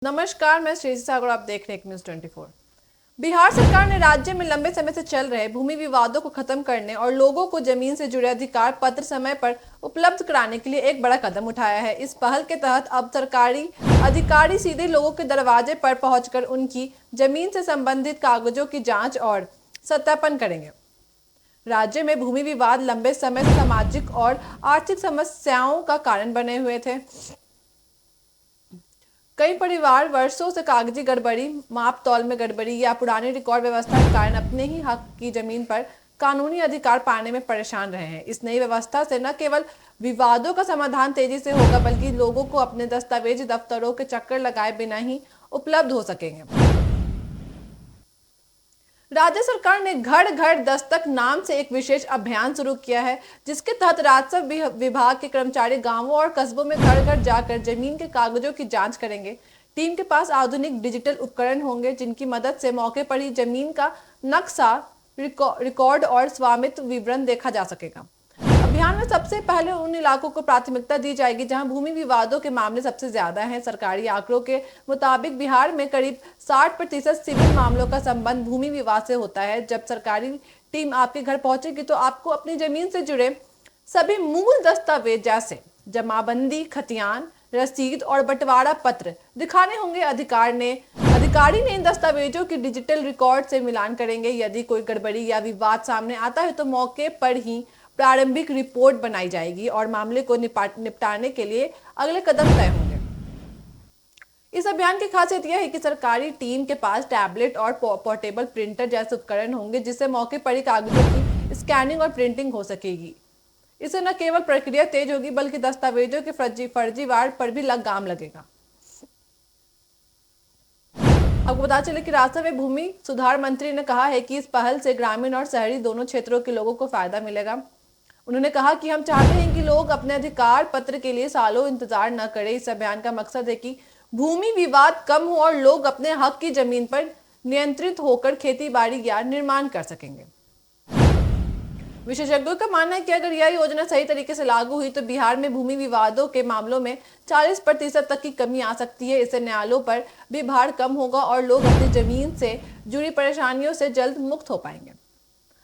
नमस्कार, मैं श्रेयसी सागर, आप देख रहे हैं न्यूज़ 24। बिहार सरकार ने राज्य में लंबे समय से चल रहे भूमि विवादों को खत्म करने और लोगों को जमीन से जुड़े अधिकार पत्र समय पर उपलब्ध कराने के लिए एक बड़ा कदम उठाया है। इस पहल के तहत अब सरकारी अधिकारी सीधे लोगों के दरवाजे पर पहुंचकर उनकी जमीन से संबंधित कागजों की जाँच और सत्यापन करेंगे। राज्य में भूमि विवाद लंबे समय से सामाजिक और आर्थिक समस्याओं का कारण बने हुए थे। कई परिवार वर्षों से कागजी गड़बड़ी, माप तौल में गड़बड़ी या पुरानी रिकॉर्ड व्यवस्था के कारण अपने ही हक की जमीन पर कानूनी अधिकार पाने में परेशान रहे हैं। इस नई व्यवस्था से न केवल विवादों का समाधान तेजी से होगा, बल्कि लोगों को अपने दस्तावेजी दफ्तरों के चक्कर लगाए बिना ही उपलब्ध हो सकेंगे। राज्य सरकार ने घर घर दस्तक नाम से एक विशेष अभियान शुरू किया है, जिसके तहत राजस्व विभाग के कर्मचारी गांवों और कस्बों में घर घर जाकर जमीन के कागजों की जांच करेंगे। टीम के पास आधुनिक डिजिटल उपकरण होंगे, जिनकी मदद से मौके पर ही जमीन का नक्शा, रिकॉर्ड और स्वामित्व विवरण देखा जा सकेगा। अभियान में सबसे पहले उन इलाकों को प्राथमिकता दी जाएगी जहां भूमि विवादों के मामले सबसे ज्यादा हैं। सरकारी आंकड़ों के मुताबिक बिहार में करीब 60% सिविल मामलों का संबंध भूमि विवाद से होता है। जब सरकारी टीम आपके घर पहुंचेगी तो आपको अपनी जमीन से जुड़े सभी मूल दस्तावेज जैसे जमाबंदी, खतियान, रसीद और बंटवारा पत्र दिखाने होंगे। अधिकारी ने इन दस्तावेजों की डिजिटल रिकॉर्ड से मिलान करेंगे। यदि कोई गड़बड़ी या विवाद सामने आता है तो मौके पर ही प्रारंभिक रिपोर्ट बनाई जाएगी और मामले को निपटाने के लिए अगले कदम तय होंगे। इस अभियान की खासियत यह है कि सरकारी टीम के पास टैबलेट और पोर्टेबल प्रिंटर जैसे उपकरण होंगे, जिससे मौके पर ही कागजों की स्कैनिंग और प्रिंटिंग हो सकेगी। इससे न केवल प्रक्रिया तेज होगी, बल्कि दस्तावेजों के फर्जीवाड़ पर भी लगाम लगेगा। आपको बता चले कि राजस्व एवं भूमि सुधार मंत्री ने कहा है कि इस पहल से ग्रामीण और शहरी दोनों क्षेत्रों के लोगों को फायदा मिलेगा। उन्होंने कहा कि हम चाहते हैं कि लोग अपने अधिकार पत्र के लिए सालों इंतजार न करें। इस अभियान का मकसद है कि भूमि विवाद कम हो और लोग अपने हक की जमीन पर नियंत्रित होकर खेती बाड़ी या निर्माण कर सकेंगे। विशेषज्ञों का मानना है कि अगर यह योजना सही तरीके से लागू हुई तो बिहार में भूमि विवादों के मामलों में 40% तक की कमी आ सकती है। इससे न्यायालयों पर भी भार कम होगा और लोग अपनी जमीन से जुड़ी परेशानियों से जल्द मुक्त हो पाएंगे।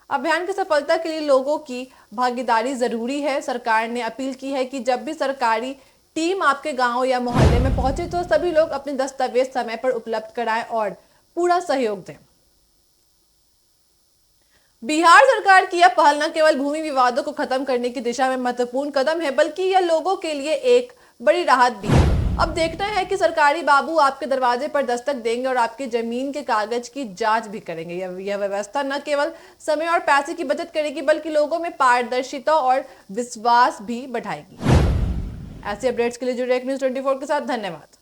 अभियान की सफलता के लिए लोगों की भागीदारी जरूरी है। सरकार ने अपील की है कि जब भी सरकारी टीम आपके गांव या मोहल्ले में पहुंचे तो सभी लोग अपने दस्तावेज समय पर उपलब्ध कराएं और पूरा सहयोग दें। बिहार सरकार की यह पहल न केवल भूमि विवादों को खत्म करने की दिशा में महत्वपूर्ण कदम है, बल्कि यह लोगों के लिए एक बड़ी राहत भी है। अब देखना है कि सरकारी बाबू आपके दरवाजे पर दस्तक देंगे और आपकी जमीन के कागज की जांच भी करेंगे। यह व्यवस्था न केवल समय और पैसे की बचत करेगी, बल्कि लोगों में पारदर्शिता और विश्वास भी बढ़ाएगी। ऐसे अपडेट्स के लिए जुड़े न्यूज़ 24 के साथ। धन्यवाद।